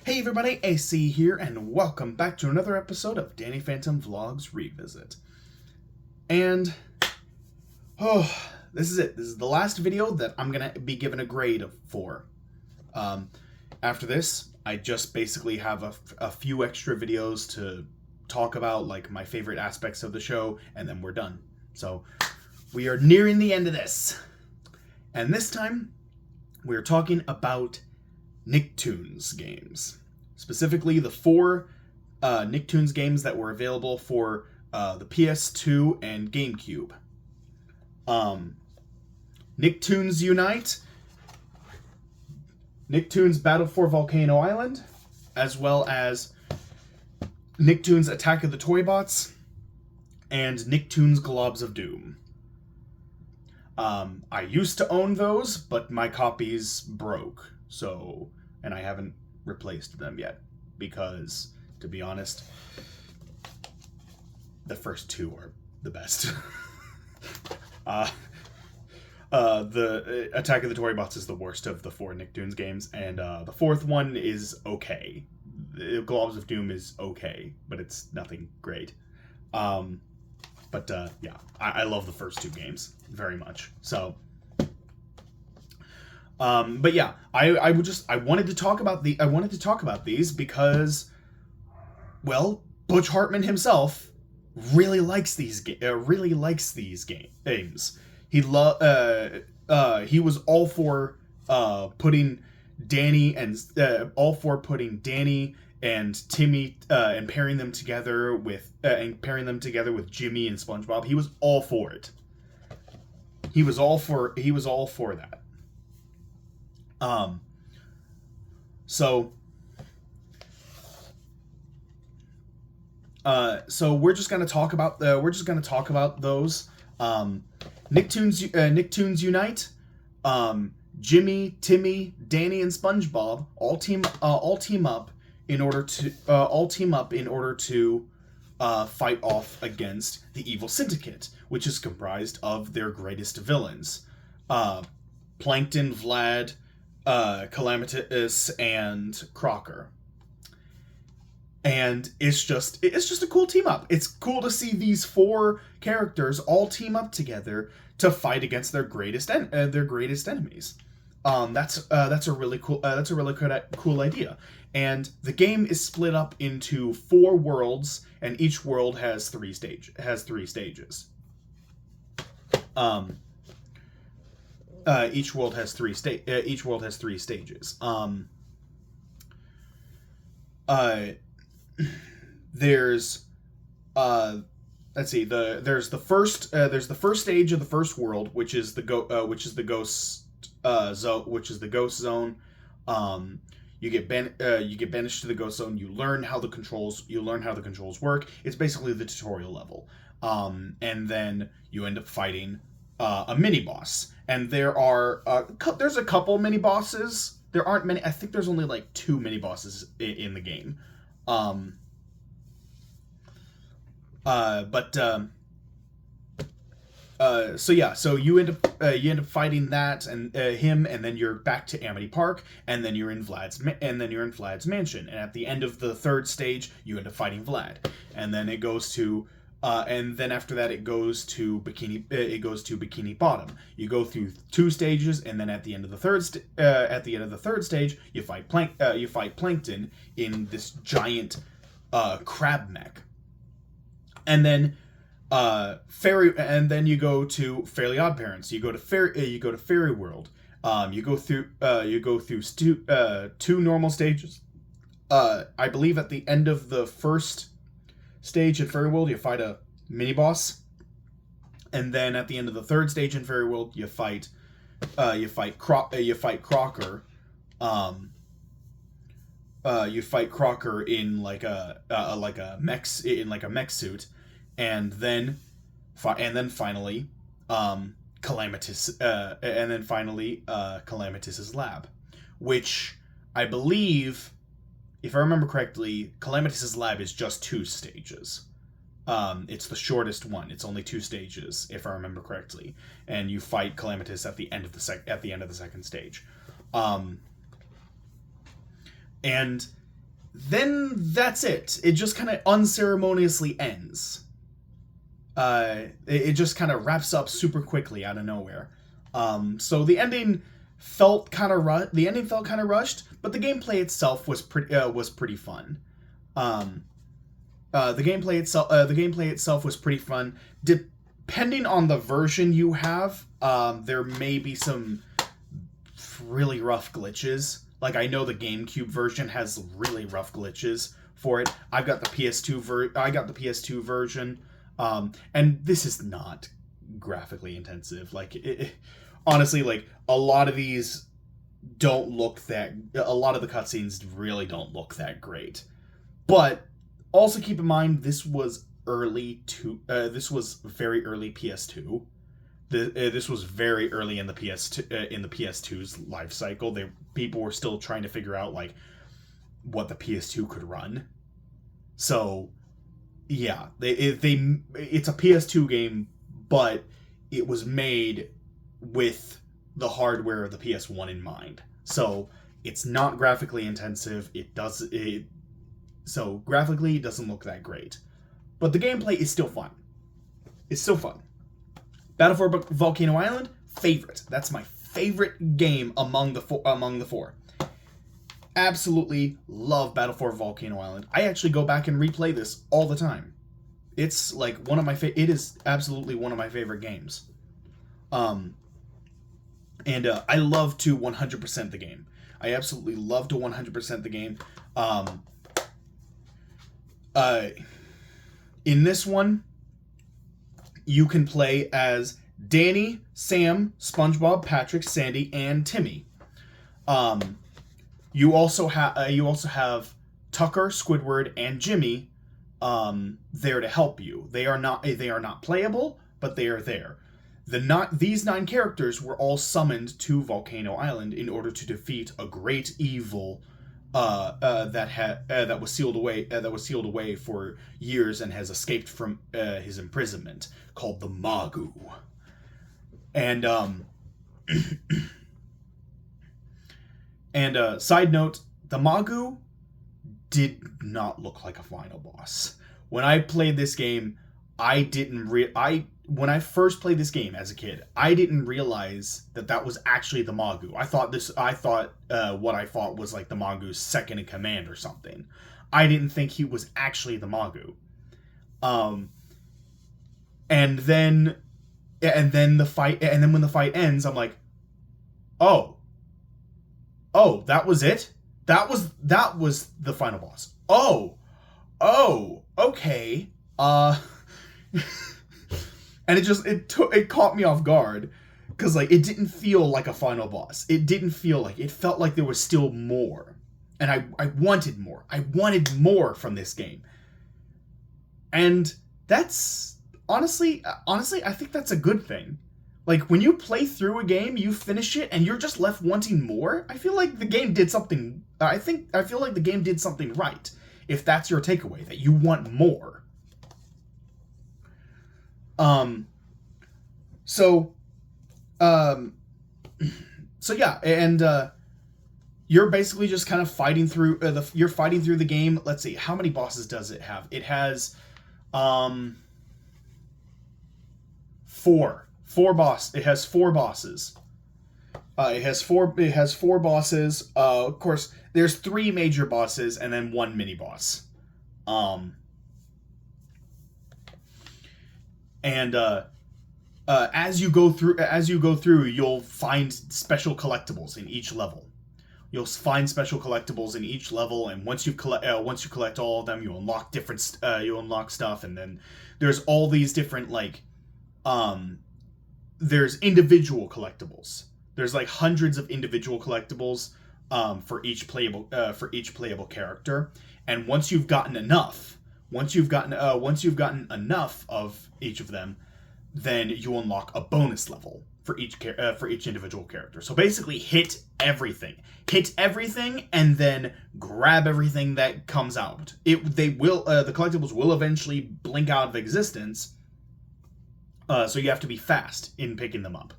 Hey everybody, AC here, and welcome back to another episode of Danny Phantom Vlogs Revisit. And, this is it. This is the last video that I'm going to be given a grade for. After this, I just basically have a few extra videos to talk about, like, my favorite aspects of the show, and then we're done. So, we are nearing the end of this. And this time, we're talking about Nicktoons games. Specifically, the four Nicktoons games that were available for the PS2 and GameCube. Nicktoons Unite, Nicktoons Battle for Volcano Island, as well as Nicktoons Attack of the Toybots, and Nicktoons Globs of Doom. I used to own those, but my copies broke, and I haven't replaced them yet, because, to be honest, the first two are the best. The Attack of the Toybots is the worst of the four Nicktoons games, and the fourth one is okay. The Globs of Doom is okay, but it's nothing great. Yeah, I love the first two games very much. So, but yeah, I wanted to talk about these because, well, Butch Hartman himself really likes these games. He was all for putting Danny and Timmy and pairing them together with Jimmy and SpongeBob. He was all for it. He was all for that. So we're just gonna talk about those. Nicktoons Unite. Jimmy, Timmy, Danny, and SpongeBob all team up in order to fight off against the evil syndicate, which is comprised of their greatest villains: Plankton, Vlad, Calamitous, and Crocker. And it's just a cool team up. It's cool to see these four characters all team up together to fight against their greatest enemies. That's a really cool idea. And the game is split up into 4 worlds, and each world has 3 stages. Each world has 3 stages. There's there's the first stage of the first world, which is the ghost zone. You get banished to the ghost zone. You learn how the controls work. It's basically the tutorial level. And then you end up fighting a mini boss. And there's a couple mini bosses. There aren't many. I think there's only like 2 mini bosses in the game. So you end up fighting that and him, and then you're back to Amity Park, and then you're in Vlad's mansion, and at the end of the 3rd stage, you end up fighting Vlad, and then it goes to and then after that it goes to Bikini Bottom. You go through 2 stages, and then at the end of the third stage, you fight Plankton in this giant crab mech. And then you go to Fairly Odd Parents. You go to Fairy World. You go through 2 normal stages. I believe at the end of the first stage in Fairy World, you fight a mini boss, and then at the end of the 3rd stage in Fairy World, you fight Crocker. You fight Crocker in like a mech suit, and then finally Calamitus's lab, which I believe, if I remember correctly, Calamitus's lab is just 2 stages. It's the shortest one. It's only 2 stages, if I remember correctly, and you fight Calamitus at the end of the 2nd stage. And then that's it. It just kind of unceremoniously ends. It just kind of wraps up super quickly out of nowhere. So the ending felt kind of rushed, but the gameplay itself was pretty fun. The gameplay itself was pretty fun. Depending on the version you have, there may be some really rough glitches. Like, I know the GameCube version has really rough glitches for it. I got the PS2 version, and this is not graphically intensive. Like, honestly, like, a lot of these don't look that. A lot of the cutscenes really don't look that great. But also keep in mind, this was this was very early PS2. This was very early in the PS2's life cycle. People were still trying to figure out like what the PS2 could run. So yeah, it's a PS2 game, but it was made with the hardware of the PS1 in mind. So it's not graphically intensive. So graphically it doesn't look that great, but the gameplay is still fun. It's still fun. Battle for Volcano Island, favorite. That's my favorite game among the four. Absolutely love Battle for Volcano Island. I actually go back and replay this all the time. It's like it is absolutely one of my favorite games. And I love to 100% the game. I absolutely love to 100% the game. In this one, you can play as Danny, Sam, SpongeBob, Patrick, Sandy, and Timmy. You also have Tucker, Squidward, and Jimmy there to help you. They are not playable, but they are there. These 9 characters were all summoned to Volcano Island in order to defeat a great evil that was sealed away for years and has escaped from his imprisonment, called the Magu. And side note, the Magu did not look like a final boss. When I played this game, when I first played this game as a kid, I didn't realize that was actually the Magu. I thought what I thought was like the Magu's second in command or something. I didn't think he was actually the Magu. And then when the fight ends, I'm like, oh, that was it? That was the final boss. Oh, okay. And it caught me off guard, because like it didn't feel like a final boss. It felt like there was still more, and I wanted more. I wanted more from this game, and that's honestly I think that's a good thing. Like, when you play through a game, you finish it, and you're just left wanting more. I feel like the game did something. I feel like the game did something right. If that's your takeaway, that you want more. So yeah, and you're basically just kind of fighting through the game. Let's see, how many bosses does it have? It has four bosses. It has four bosses. It has four bosses. Of course, there's 3 major bosses and then 1 mini boss. And as you go through, you'll find special collectibles in each level. And once you collect all of them, you unlock stuff, and then there's all these different there's individual collectibles. There's like hundreds of individual collectibles for each playable character, and once you've gotten enough of each of them, then you unlock a bonus level for each individual character. So basically, hit everything, and then grab everything that comes out. The collectibles will eventually blink out of existence. So you have to be fast in picking them up.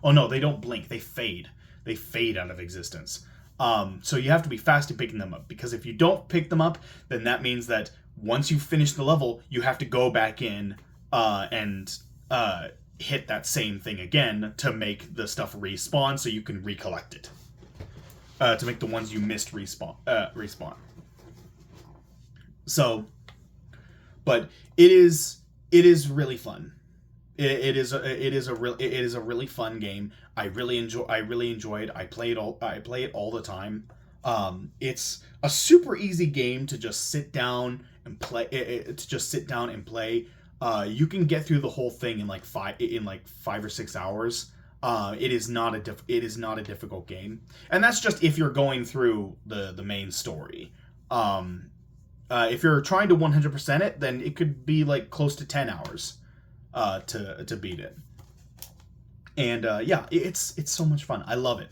Oh no, they don't blink; they fade. They fade out of existence. So you have to be fast in picking them up, because if you don't pick them up, then that means that once you finish the level, you have to go back in and hit that same thing again to make the stuff respawn so you can recollect it. To make the ones you missed respawn. So, but it is really fun. It is a really fun game. I really enjoy it. I play it all the time. It's a super easy game to just sit down and play. You can get through the whole thing in like 5 or 6 hours. It is not a difficult game, and that's just if you're going through the main story. If you're trying to 100% it, then it could be like close to 10 hours to beat it. And yeah, it's so much fun. I love it.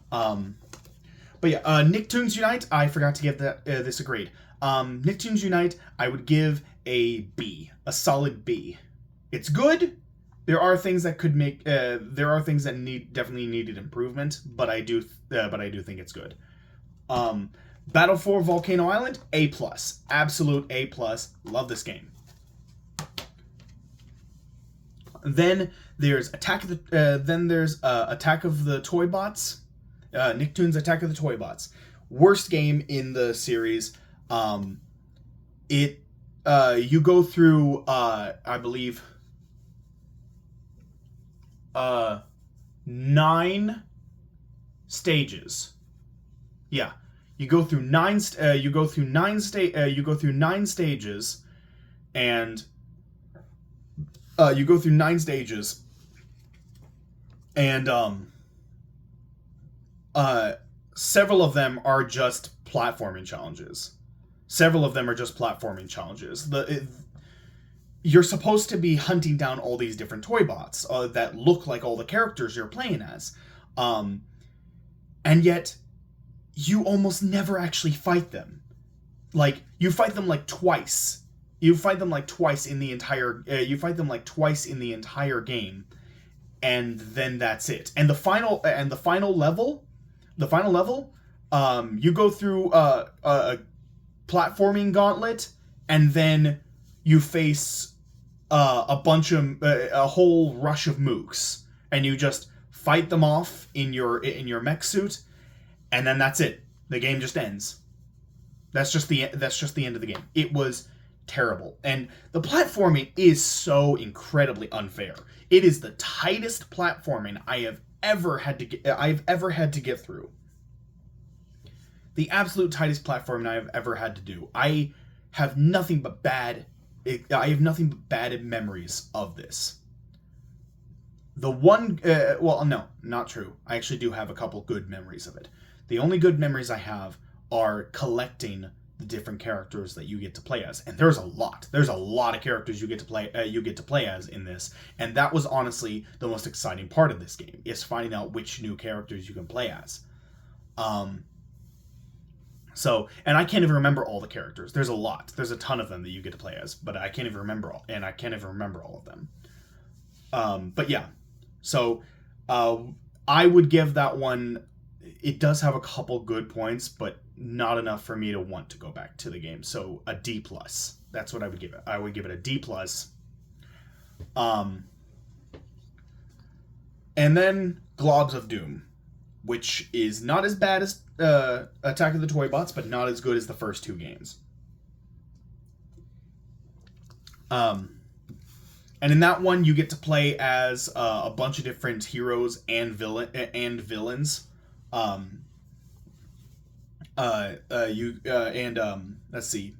But yeah, Nicktoons Unite, I forgot to give this a grade. Nicktoons Unite, I would give a B, a solid B. It's good. There are things that could make definitely needed improvement, but I do think it's good. Battle for Volcano Island, A+, absolute A+. Love this game. Then there's Attack of the Toy Bots. Nicktoons Attack of the Toy Bots. Worst game in the series. You go through I believe 9 stages. Yeah. You go through 9 stages, and several of them are just platforming challenges. You're supposed to be hunting down all these different toy bots that look like all the characters you're playing as, and yet you almost never actually fight them. Like, you fight them like twice. You fight them like twice in the entire game, and then that's it. And the final level, you go through a platforming gauntlet, and then you face a whole rush of mooks, and you just fight them off in your mech suit, and then that's it. The game just ends. That's just the end of the game. It was terrible, and the platforming is so incredibly unfair. It is the tightest platforming I've ever had to get through. The absolute tightest platforming I have ever had to do. I have nothing but bad memories of this. The one, well, no, not true. I actually do have a couple good memories of it. The only good memories I have are collecting the different characters that you get to play as, and there's a lot. There's a lot of characters you get to play as in this, and that was honestly the most exciting part of this game, is finding out which new characters you can play as. So, and I can't even remember all the characters. There's a lot. There's a ton of them that you get to play as, but I can't even remember all of them. But yeah, so I would give that one. It does have a couple good points, but not enough for me to want to go back to the game. So a D+. That's what I would give it. I would give it a D+. And then Globs of Doom, which is not as bad as Attack of the Toy Bots, but not as good as the first 2 games. And in that one, you get to play as a bunch of different heroes and villains. Let's see.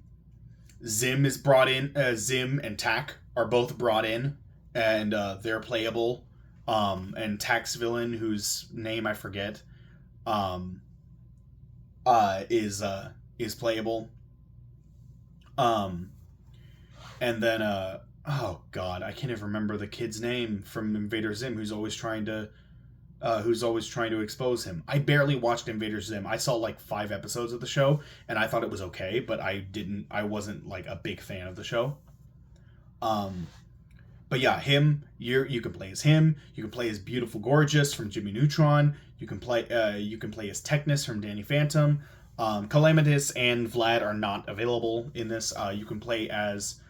Zim is brought in. Zim and Tak are both brought in, and they're playable. And Tak's villain, whose name I forget, is playable. And then oh god, I can't even remember the kid's name from Invader Zim, who's always trying to expose him. I barely watched Invader Zim. I saw like 5 episodes of the show, and I thought it was but I wasn't like a big fan of the show. But but yeah, you can play as him. You can play as Beautiful Gorgeous from Jimmy Neutron. You can play as Technus from Danny Phantom. Calamitous and Vlad are not available in this. You can play as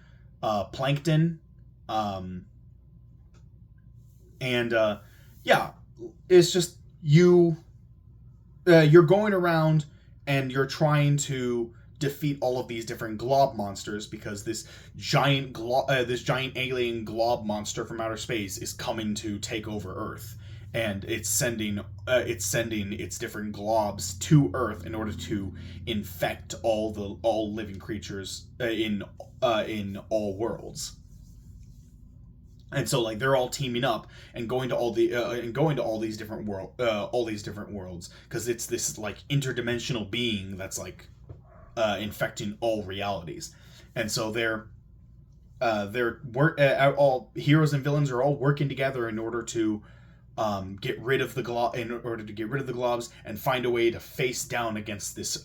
Plankton, and yeah, it's just you're going around and you're trying to defeat all of these different glob monsters because this giant alien glob monster from outer space is coming to take over Earth, and it's sending its different globs to Earth in order to infect all living creatures in all worlds. And so like they're all teaming up and going to all these different worlds because it's this like interdimensional being that's like infecting all realities. And so all heroes and villains are all working together in order to get rid of the globs and find a way to face down against this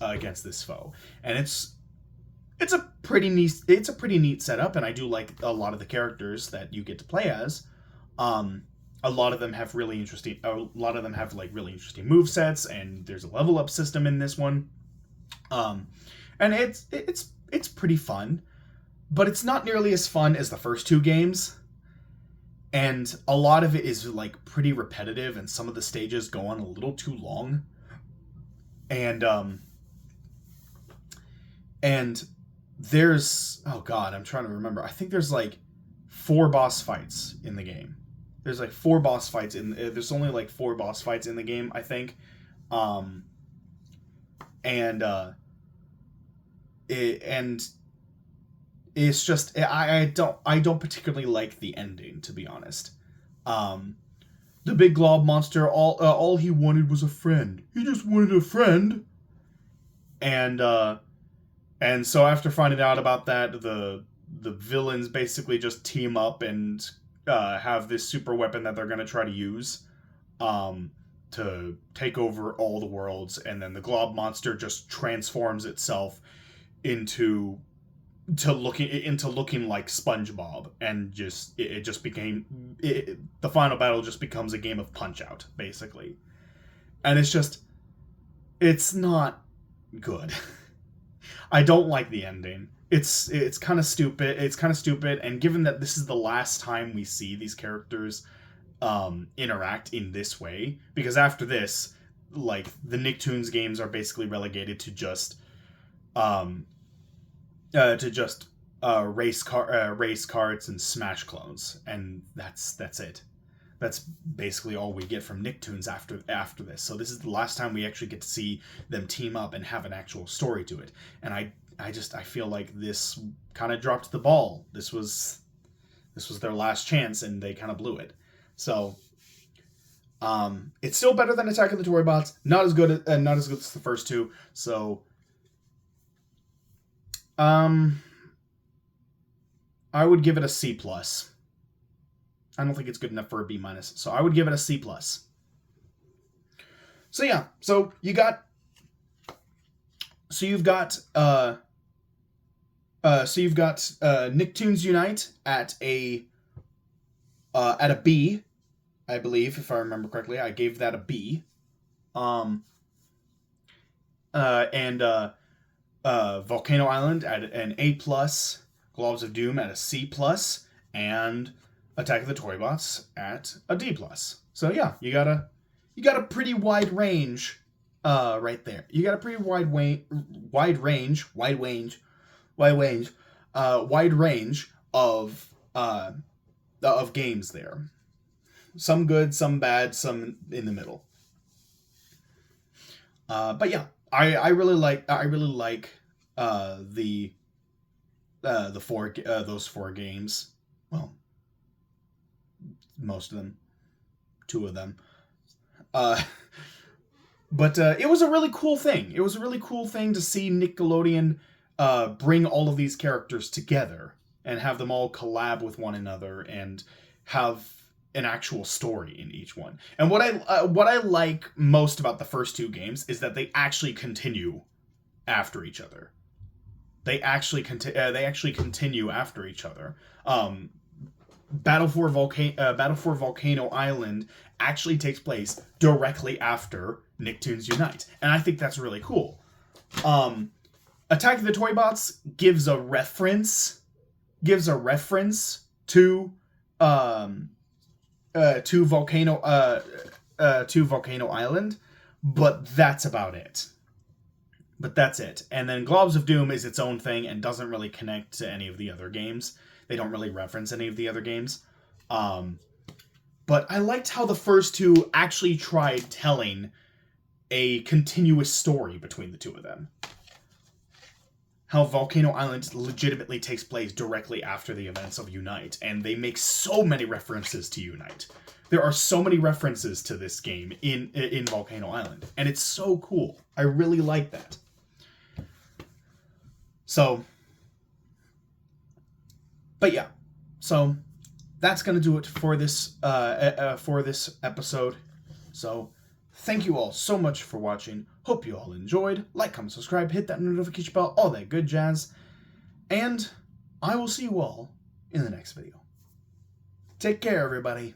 foe. And it's a pretty neat setup, and I do like a lot of the characters that you get to play as. A lot of them have really interesting move sets, and there's a level up system in this one. And it's pretty fun, but it's not nearly as fun as the first two games. And a lot of it is like pretty repetitive, and some of the stages go on a little too long. And there's, oh god, I'm trying to remember. I think there's like 4 boss fights in the game. There's like 4 boss fights there's only like 4 boss fights in the game, I think. And it's just I don't particularly like the ending, to be honest. The big glob monster, all he wanted was a friend. He just wanted a friend. And so after finding out about that, the villains basically just team up and have this super weapon that they're going to try to use to take over all the worlds. And then the glob monster just transforms itself into looking like SpongeBob, and the final battle just becomes a game of Punch-Out, basically. And it's not good. I don't like the ending. It's kind of stupid, and given that this is the last time we see these characters interact in this way, because after this, like, the Nicktoons games are basically relegated to just race carts and Smash clones, and that's it. That's basically all we get from Nicktoons after this. So this is the last time we actually get to see them team up and have an actual story to it. And I feel like this kind of dropped the ball. This was their last chance, and they kind of blew it. So it's still better than Attack of the Toy Bots. Not as good as the first two. So I would give it a C+. I don't think it's good enough for a B-, so I would give it a C+. So yeah, you've got Nicktoons Unite at a B, I believe, if I remember correctly. I gave that a B. And Volcano Island at an A+, Globs of Doom at a C+, and Attack of the Toy Bots at a D+. So yeah, you got a pretty wide range right there. You got a pretty wide range of games there. Some good, some bad, some in the middle. But yeah, I really like those 4 games. Well, most of them, 2 of them. But it was a really cool thing. It was a really cool thing to see Nickelodeon bring all of these characters together and have them all collab with one another and have an actual story in each one. And what I like most about the first 2 games is that they actually continue after each other. They actually continue after each other. Battle for Volcano Island actually takes place directly after Nicktoons Unite, and I think that's really cool. Attack of the Toy Bots gives a reference to Volcano Island, but that's about it. And then Globs of Doom is its own thing and doesn't really connect to any of the other games. They don't really reference any of the other games. But I liked how the first two actually tried telling a continuous story between the two of them. How Volcano Island legitimately takes place directly after the events of Unite, and they make so many references to Unite. There are so many references to this game in Volcano Island, and it's so cool. I really like that. So, but yeah, so that's gonna do it for this episode. So, thank you all so much for watching. Hope you all enjoyed. Like, comment, subscribe, hit that notification bell, all that good jazz. And I will see you all in the next video. Take care, everybody.